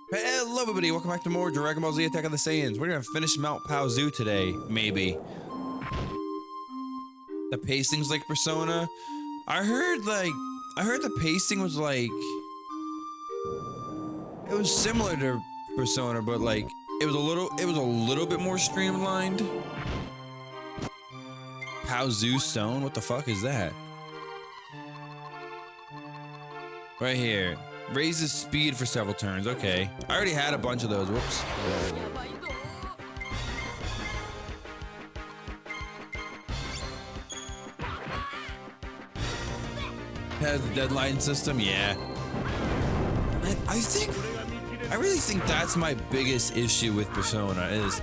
Hello everybody, welcome back to more Dragon Ball Z Attack of the Saiyans. We're gonna finish Mount Paozu today, maybe. The pacing's like Persona. I heard the pacing was like, it was similar to Persona, but like, it was a little bit more streamlined. Paozu Stone, what the fuck is that? Right here. Raises speed for several turns. Okay. I already had a bunch of those. Whoops. Has the deadline system? Yeah. I really think that's my biggest issue with Persona is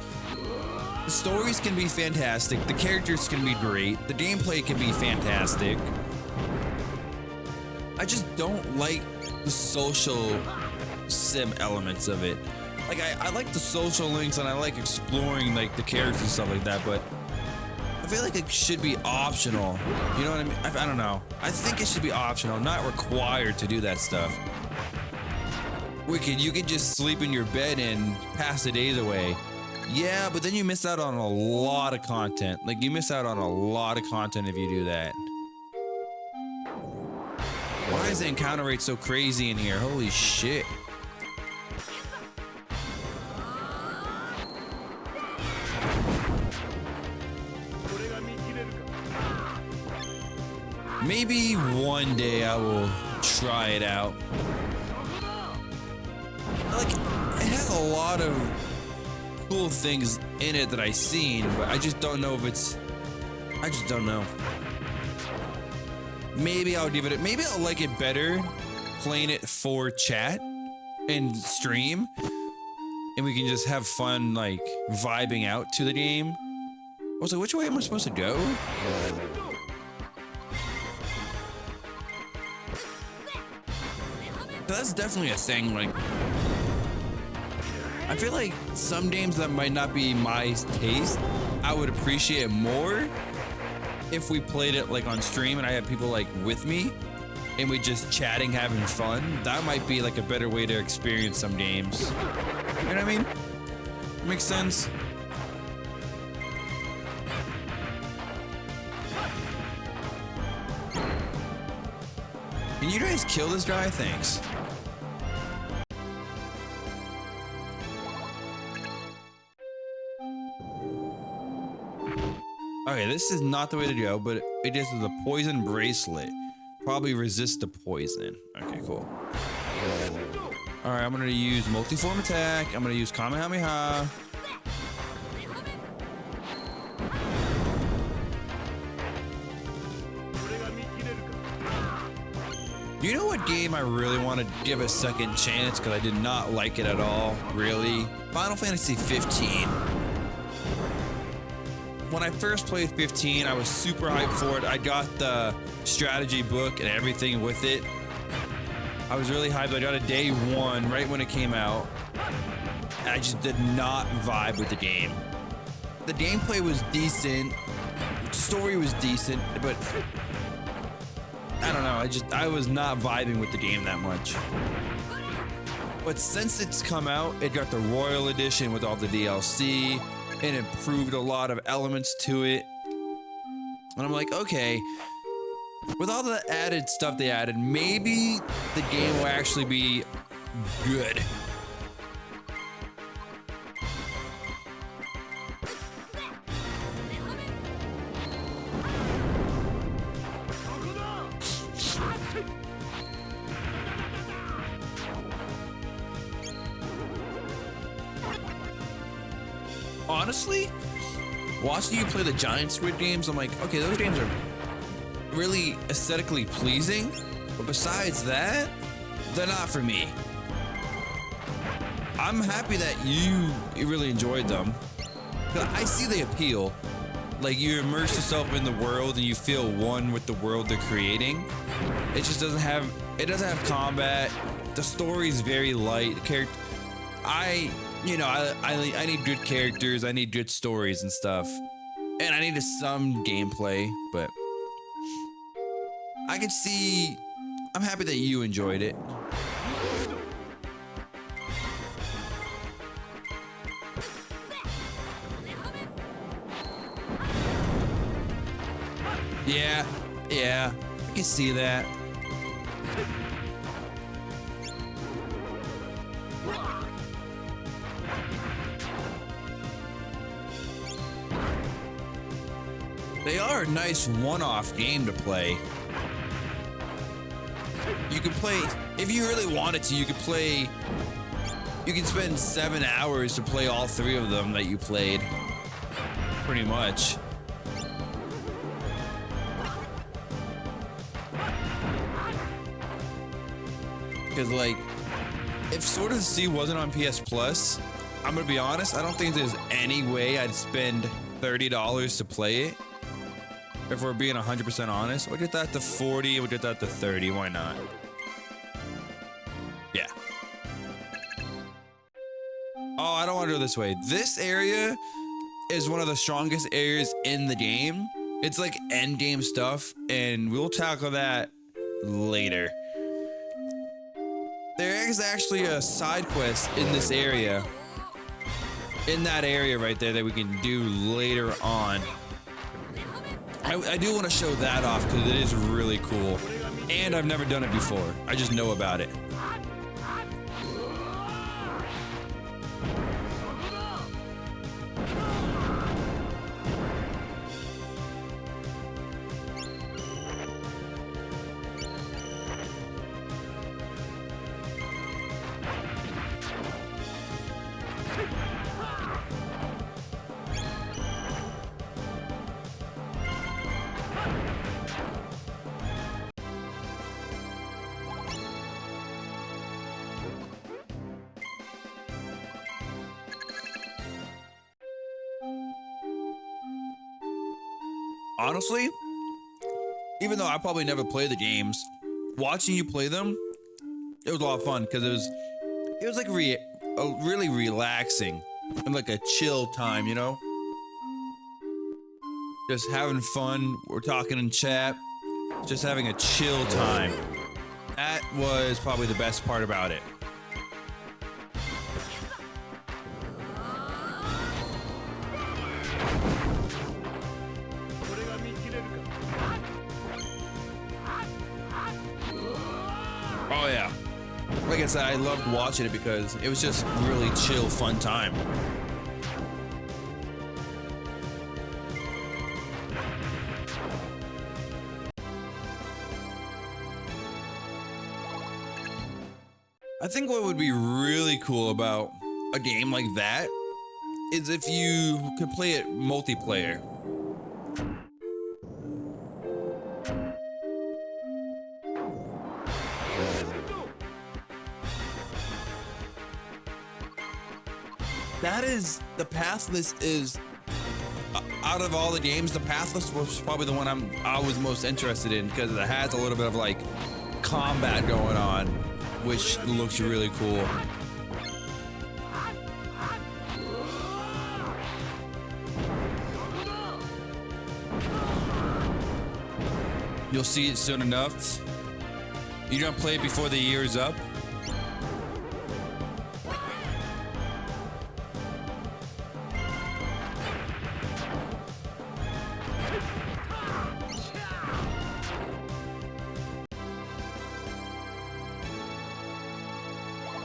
the stories can be fantastic, the characters can be great, the gameplay can be fantastic. I just don't like the social sim elements of it. Like I like the social links and I like exploring like the characters and stuff like that, but I feel like it should be optional. You know what I mean? I don't know. I think it should be optional, not required to do that stuff. Wicked, you could just sleep in your bed and pass the days away. Yeah, but then you miss out on a lot of content. Like you miss out on a lot of content if you do that. Why is the encounter rate so crazy in here? Holy shit. Maybe one day I will try it out. Like, it has a lot of cool things in it that I've seen, but I just don't know if it's... I just don't know. Maybe I'll give it. Maybe I'll like it better playing it for chat and stream, and we can just have fun, like vibing out to the game. Also, which way am I supposed to go? That's definitely a thing. Like, I feel like some games that might not be my taste, I would appreciate it more if we played it like on stream and I had people like with me and we just chatting, having fun. That might be like a better way to experience some games. You know what I mean? Makes sense. Can you guys kill this guy? Thanks. Okay, this is not the way to go, but it is the poison bracelet. Probably resist the poison. Okay, cool. Alright, I'm gonna use multi-form attack. I'm gonna use Kamehameha. You know what game I really want to give a second chance because I did not like it at all, really? Final Fantasy 15. When I first played 15, I was super hyped for it. I got the strategy book and everything with it. I was really hyped. I got it day one, right when it came out. I just did not vibe with the game. The gameplay was decent. The story was decent, but I don't know. I was not vibing with the game that much. But since it's come out, it got the Royal Edition with all the DLC. It improved a lot of elements to it. And I'm like, okay, with all the added stuff they added, maybe the game will actually be good. Honestly, watching you play the giant Squid games, I'm like, okay, those games are really aesthetically pleasing, but besides that, they're not for me. I'm happy that you really enjoyed them. 'Cause I see the appeal. Like, you immerse yourself in the world and you feel one with the world they're creating. It just doesn't have combat. The story's very light. I need good characters, I need good stories and stuff. And I need some gameplay, but I could see, I'm happy that you enjoyed it. Yeah, yeah, I can see that. They are a nice one-off game to play. You can play, if you really wanted to, you could play, you can spend 7 hours to play all 3 of them that you played. Pretty much. Because, like, if Sword of the Sea wasn't on PS Plus, I'm gonna be honest, I don't think there's any way I'd spend $30 to play it. If we're being 100% honest, we'll get that to 40, we'll get that to 30, why not? Yeah. Oh, I don't want to go this way. This area is one of the strongest areas in the game. It's like end game stuff, and we'll tackle that later. There is actually a side quest in this area. In that area right there that we can do later on. I do want to show that off because it is really cool. And I've never done it before. I just know about it. Honestly, even though I probably never played the games, watching you play them, it was a lot of fun because it was like really relaxing and like a chill time, you know? Just having fun, we're talking in chat, just having a chill time. That was probably the best part about it. Oh yeah. Like I said, I loved watching it because it was just really chill, fun time. I think what would be really cool about a game like that is if you could play it multiplayer. That is, the Pathless is, out of all the games, the Pathless was probably the one I was most interested in because it has a little bit of like combat going on, which looks really cool. You'll see it soon enough. You don't play it before the year is up.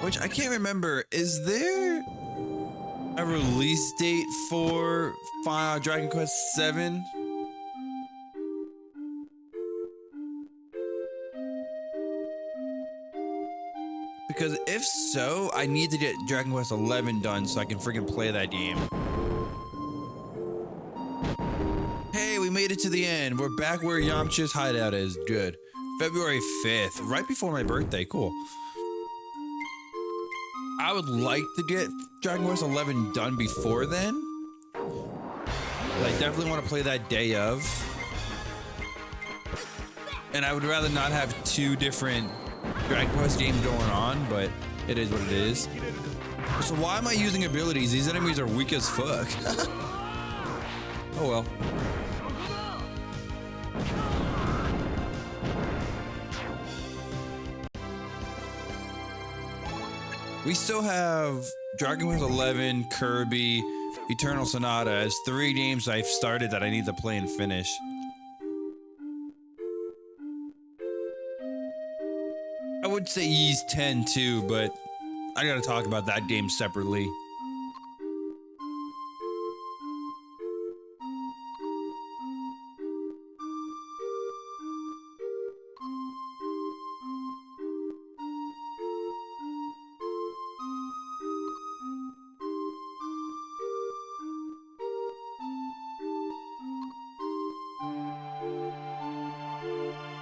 Which I can't remember. Is there a release date for Dragon Quest VII? Because if so, I need to get Dragon Quest XI done so I can freaking play that game. Hey, we made it to the end. We're back where Yamcha's hideout is. Good. February 5th, right before my birthday. Cool. I would like to get Dragon Quest XI done before then. But I definitely want to play that day of. And I would rather not have 2 different Dragon Quest games going on, but it is what it is. So why am I using abilities? These enemies are weak as fuck. Oh well. We still have Dragon Quest XI, Kirby, Eternal Sonata as 3 games I've started that I need to play and finish. would say Ys 10 too, but I gotta talk about that game separately.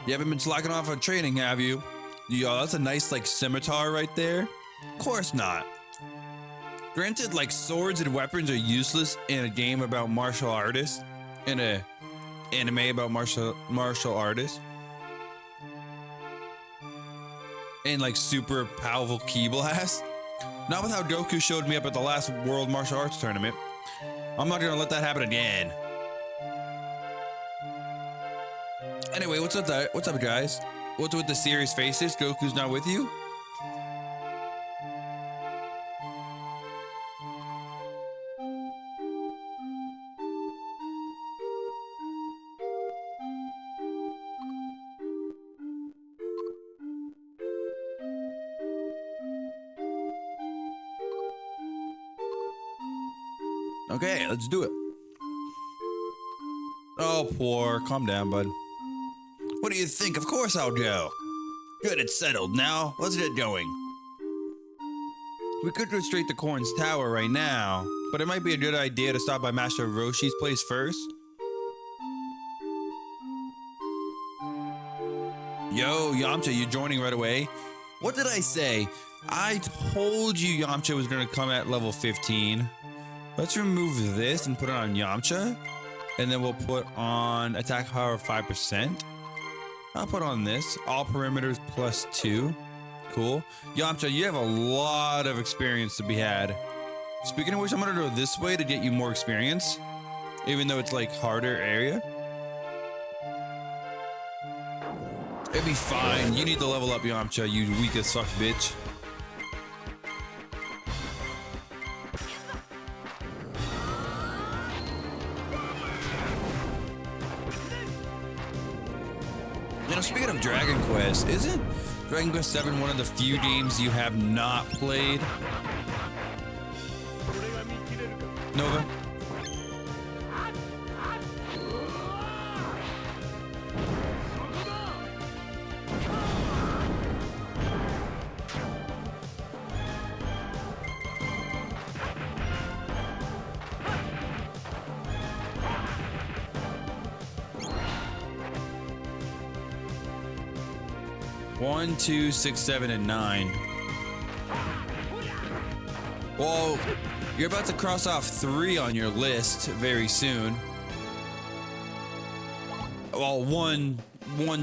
You haven't been slacking off on training, have you? Yo, that's a nice, like, scimitar right there. Of course not. Granted, like, swords and weapons are useless in a game about martial artists, in a anime about martial artists, and like super powerful ki blast. Not with how Goku showed me up at the last World Martial Arts Tournament. I'm not gonna let that happen again. Anyway, what's up, guys? What's with the serious faces? Goku's not with you? Okay, let's do it. Oh, poor. Calm down, bud. What do you think? Of course I'll go. Good, it's settled. Now, let's get going. We could go straight to Corn's Tower right now, but it might be a good idea to stop by Master Roshi's place first. Yo, Yamcha, you joining right away? What did I say? I told you Yamcha was going to come at level 15. Let's remove this and put it on Yamcha. And then we'll put on attack power 5%. I'll put on this. All perimeters +2. Cool. Yamcha, you have a lot of experience to be had. Speaking of which, I'm going to go this way to get you more experience. Even though it's like harder area. It'd be fine. You need to level up, Yamcha, you weak as fuck bitch. You know, speaking of Dragon Quest, isn't Dragon Quest 7 one of the few games you have not played? Nova? One, 2, 6, 7, and 9. Well, you're about to cross off 3 on your list very soon. Well, 1,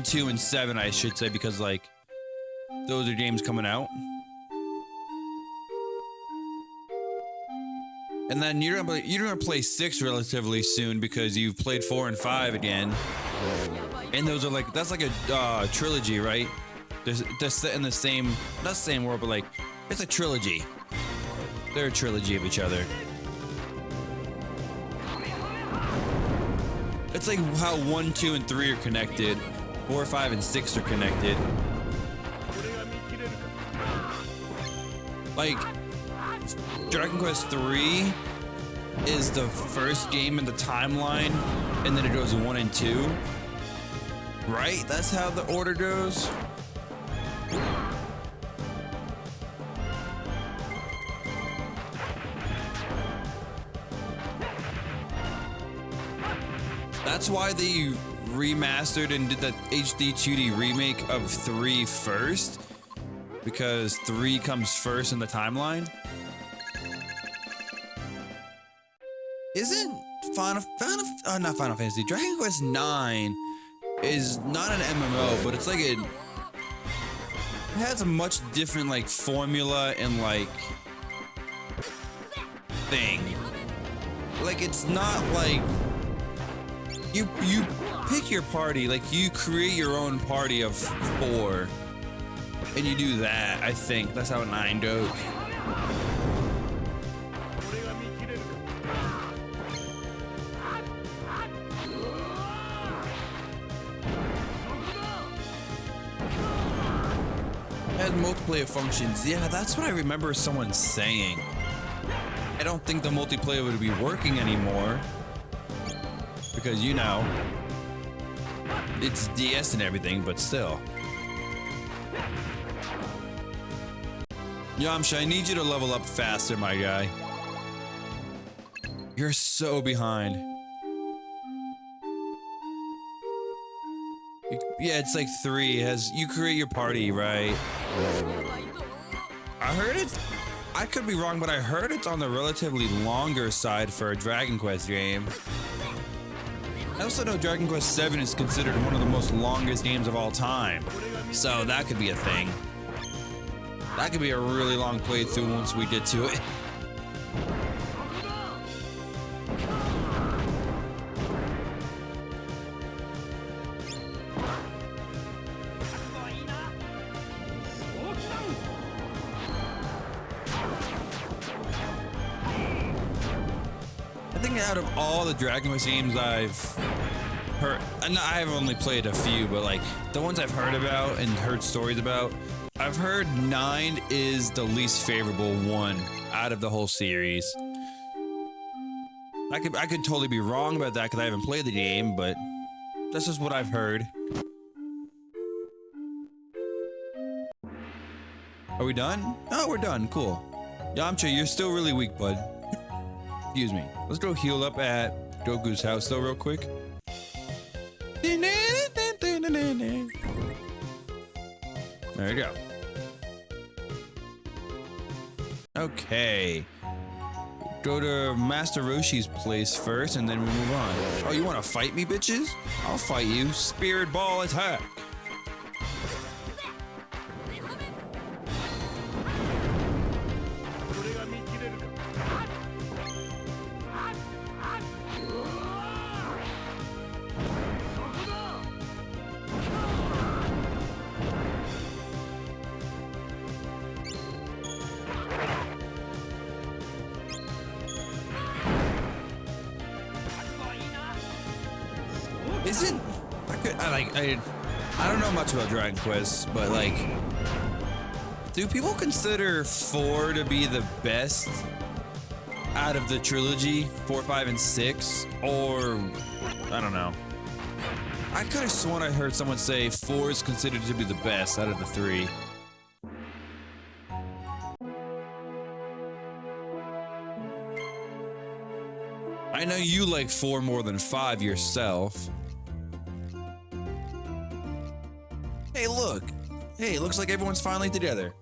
2, and 7, I should say, because like those are games coming out. And then you're gonna play 6 relatively soon because you've played 4 and 5 again. And those are like, that's like a trilogy, right? They're set in the same, not the same world, but like, it's a trilogy. They're a trilogy of each other. It's like how 1, 2, and 3 are connected. 4, 5, and 6 are connected. Like, Dragon Quest 3 is the first game in the timeline, and then it goes 1 and 2. Right? That's how the order goes. That's why they remastered and did the HD 2D remake of 3 first, because 3 comes first in the timeline. Isn't not Final Fantasy, Dragon Quest 9 is not an MMO, but it's like it has a much different like formula and like thing. Like, it's not like you pick your party, like you create your own party of 4 and you do that. I think that's how 9 goes. has multiplayer functions. Yeah, that's what I remember someone saying. I don't think the multiplayer would be working anymore. Because, you know, it's DS and everything, but still. Yamcha, I need you to level up faster, my guy. You're so behind. Yeah, it's like 3. You create your party, right? I heard it. I could be wrong, but I heard it's on the relatively longer side for a Dragon Quest game. I also know Dragon Quest VII is considered one of the most longest games of all time. So that could be a thing. That could be a really long playthrough once we get to it. I think out of all the Dragon Quest games I've heard, and I've only played a few, but like the ones I've heard about and heard stories about, I've heard 9 is the least favorable one out of the whole series. I could totally be wrong about that because I haven't played the game, but this is what I've heard. Are we done? Oh, we're done. Cool. Yamcha, you're still really weak, bud. Excuse me. Let's go heal up at Goku's house though real quick. There you go. Okay. Go to Master Roshi's place first and then we move on. Oh, you want to fight me, bitches? I'll fight you. Spirit Ball attack. Isn't I don't know much about Dragon Quest, but like, do people consider 4 to be the best out of the trilogy, 4, 5, and 6, or I don't know. I could have sworn I heard someone say 4 is considered to be the best out of the 3. I know you like 4 more than 5 yourself. Hey, look. Hey, looks like everyone's finally together.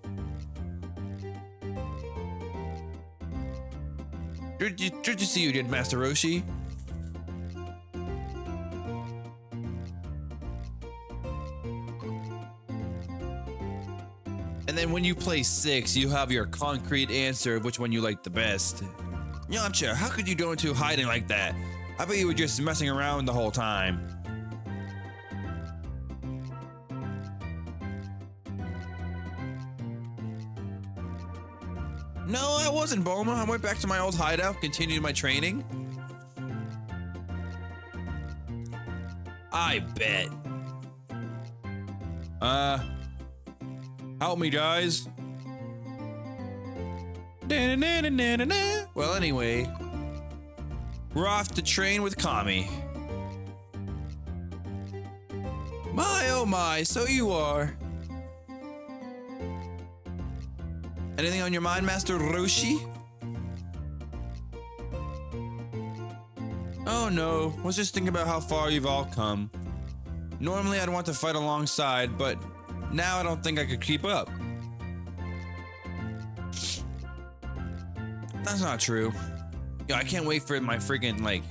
Good to see you again, Master Roshi. And then when you play 6, you have your concrete answer of which one you like the best. Yamcha, how could you go into hiding like that? I bet you were just messing around the whole time. No, I wasn't, Bulma. I went back to my old hideout, continued my training. I bet. Help me, guys. Well, anyway, we're off to train with Kami. My, oh my, so you are. Anything on your mind, Master Roshi? Oh no, was just thinking about how far you've all come. Normally I'd want to fight alongside, but now I don't think I could keep up. That's not true. Yo, I can't wait for my freaking, like,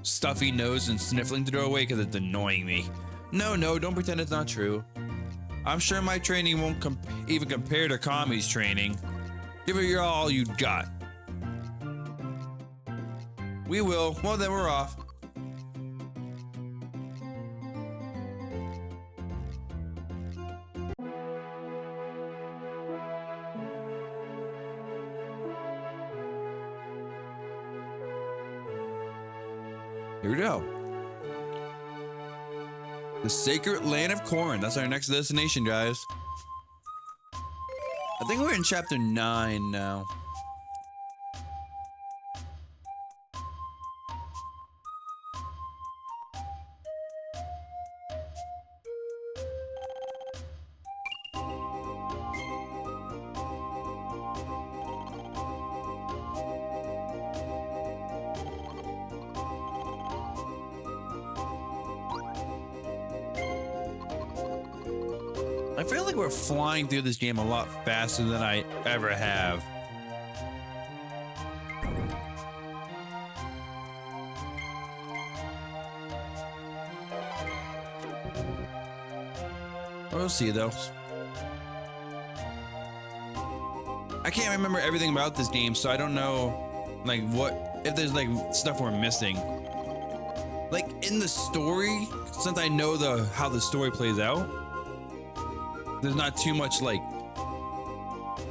stuffy nose and sniffling to go away because it's annoying me. No, don't pretend it's not true. I'm sure my training won't even compare to Kami's training. Give it your all you got. We will. Well, then we're off. Here we go. The Sacred Land of Corn. That's our next destination, guys. think we're in chapter 9 now. I feel like we're flying through this game a lot faster than I ever have. We'll see though. I can't remember everything about this game, so I don't know like what if there's like stuff we're missing. Like in the story, since I know how the story plays out, there's not too much like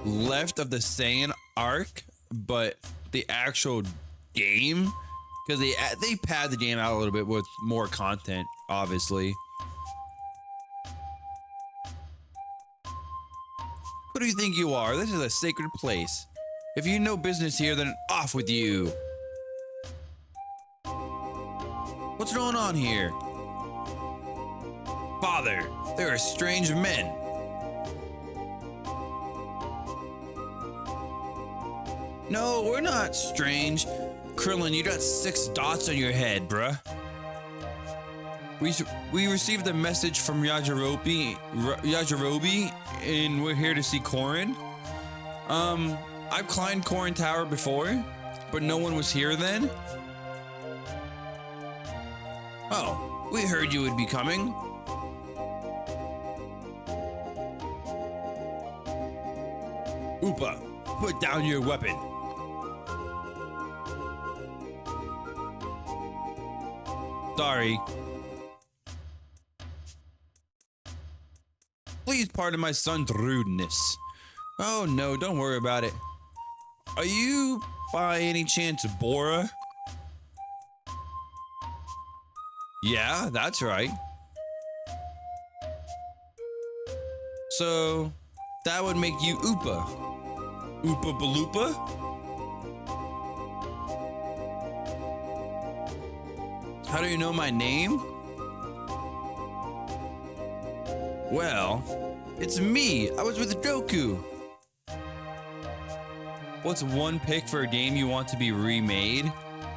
left of the Saiyan arc, but the actual game, because they pad the game out a little bit with more content, obviously. Who do you think you are? This is a sacred place. If you know business here, then off with you. What's going on here? Father, there are strange men. No, we're not strange. Krillin, you got 6 dots on your head, bruh. We received a message from Yajirobe, and we're here to see Korin. I've climbed Korin Tower before, but no one was here then. Oh, we heard you would be coming. Upa, put down your weapon. Sorry. Please pardon my son's rudeness. Oh no, don't worry about it. Are you, by any chance, Bora? Yeah, that's right. So, that would make you Upa. Oopa Baloopa? How do you know my name? Well, it's me. I was with Goku. What's one pick for a game you want to be remade?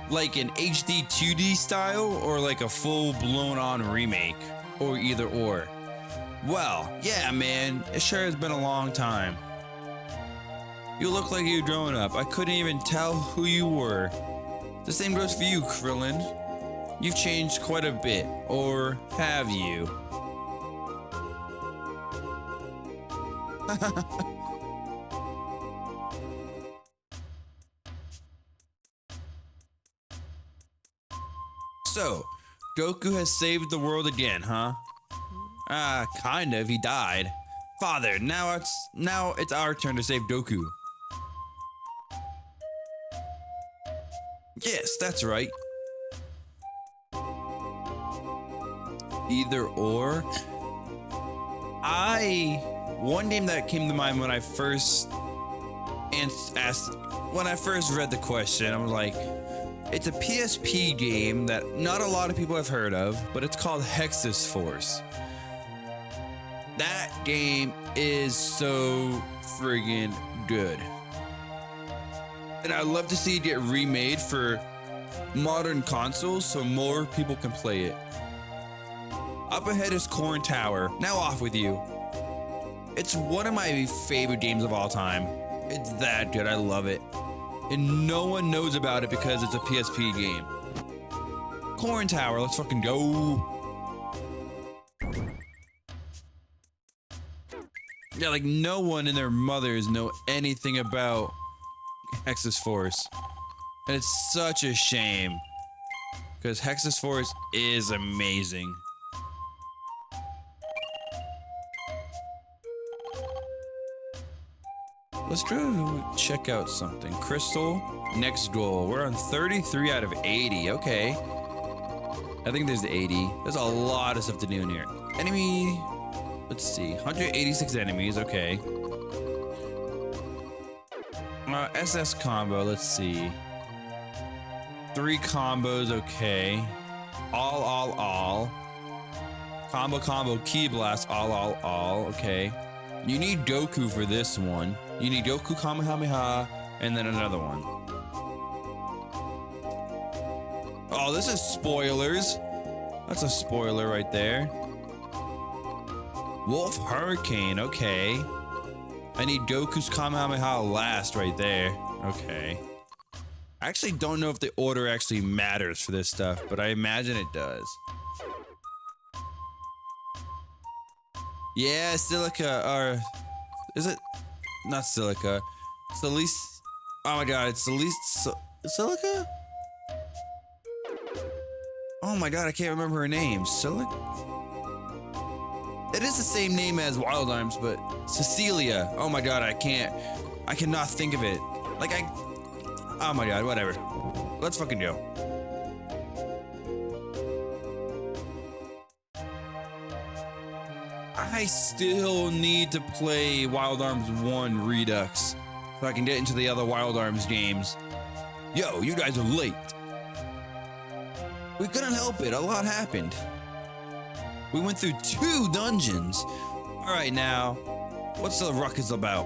Like an HD 2D style or like a full blown on remake? Or either or? Well, yeah man, it sure has been a long time. You look like you're growing up. I couldn't even tell who you were. The same goes for you, Krillin. You've changed quite a bit, or have you? So, Goku has saved the world again, huh? Kind of. He died. Father, now it's our turn to save Goku. Yes, that's right. Either or. One name that came to mind when I first read the question, I was like, it's a PSP game that not a lot of people have heard of, but it's called Hexus Force. That game is so friggin' good. And I'd love to see it get remade for modern consoles so more people can play it. Up ahead is Korin Tower. Now off with you. It's one of my favorite games of all time. It's that good. I love it. And no one knows about it because it's a PSP game. Korin Tower, let's fucking go. Yeah, like no one and their mothers know anything about Hexus Force. And it's such a shame. Because Hexus Force is amazing. Let's go check out something. Crystal, next goal. We're on 33 out of 80. Okay. I think there's 80. There's a lot of stuff to do in here. Enemy, let's see. 186 enemies. Okay. SS combo, let's see. 3 combos, okay. All. Combo, Ki Blast, all, okay. You need Goku for this one. You need Goku Kamehameha, and then another one. Oh, this is spoilers. That's a spoiler right there. Wolf Hurricane, okay. I need Goku's Kamehameha last right there. Okay. I actually don't know if the order actually matters for this stuff, but I imagine it does. Yeah, Silica, or is it not Silica? It's the least. Oh my god, it's the least Silica? Oh my god, I can't remember her name. Silica? It is the same name as Wild Arms, but Cecilia. Oh my god, I cannot think of it. Like oh my god, whatever. Let's fucking go. I still need to play Wild Arms 1 Redux so I can get into the other Wild Arms games. Yo, you guys are late. We couldn't help it, a lot happened. We went through 2 dungeons. All right, now, what's the ruckus about?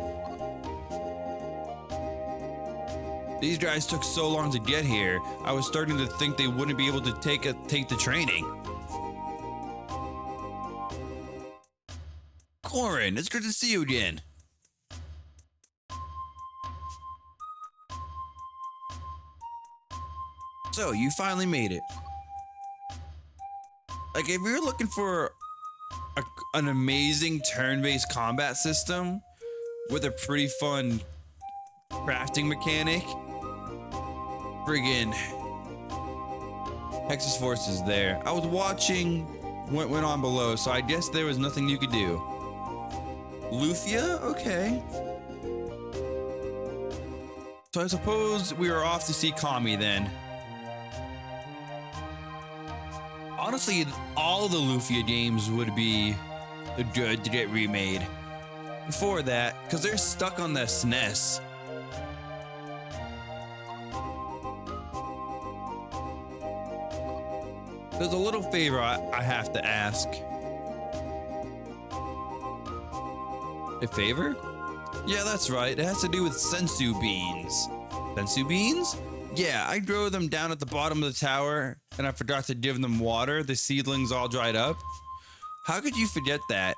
These guys took so long to get here, I was starting to think they wouldn't be able to take the training. Corin, it's good to see you again. So, you finally made it. Like, if you're looking for an amazing turn-based combat system with a pretty fun crafting mechanic, friggin' Texas Force is there. I was watching what went on below, so I guess there was nothing you could do. Lufia? Okay. So I suppose we are off to see Kami then. Honestly, all the Lufia games would be good to get remade. Before that, because they're stuck on the SNES. There's a little favor I have to ask. A favor? Yeah, that's right. It has to do with sensu beans. Sensu beans? Yeah, I grow them down at the bottom of the tower, and I forgot to give them water. The seedlings all dried up. How could you forget that?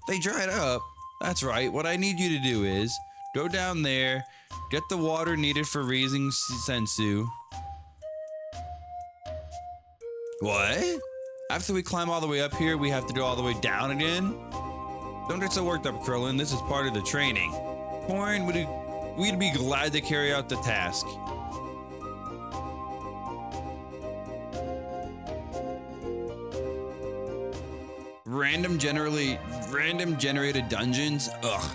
They dried up. That's right. What I need you to do is go down there, get the water needed for raising sensu. What? After we climb all the way up here, we have to go all the way down again? Don't get so worked up, Krillin. This is part of the training. Corn, we'd be glad to carry out the task. Random generated dungeons? Ugh.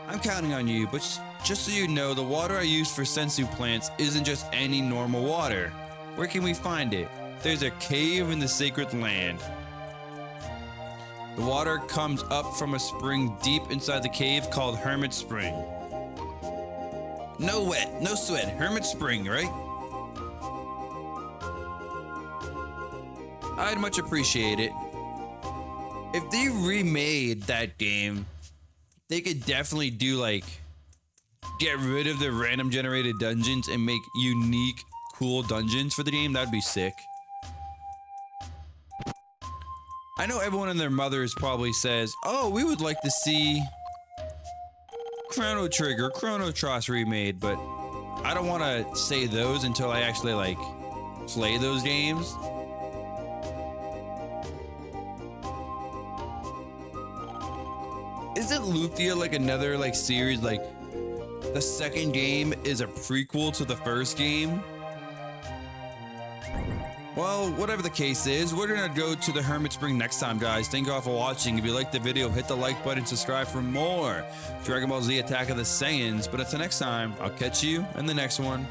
I'm counting on you, but just so you know, the water I use for sensu plants isn't just any normal water. Where can we find it? There's a cave in the sacred land. The water comes up from a spring deep inside the cave called Hermit Spring. No wet, no sweat, Hermit Spring, right? I'd much appreciate it. If they remade that game, they could definitely do like, get rid of the random generated dungeons and make unique, cool dungeons for the game. That'd be sick. I know everyone and their mothers probably says, oh, we would like to see Chrono Trigger, Chrono Cross remade, but I don't want to say those until I actually like play those games. Isn't Lufia like another like series, like the second game is a prequel to the first game? Well, whatever the case is, we're gonna go to the Hermit Spring next time, guys. Thank you all for watching. If you liked the video, hit the like button, subscribe for more Dragon Ball Z Attack of the Saiyans. But until next time, I'll catch you in the next one.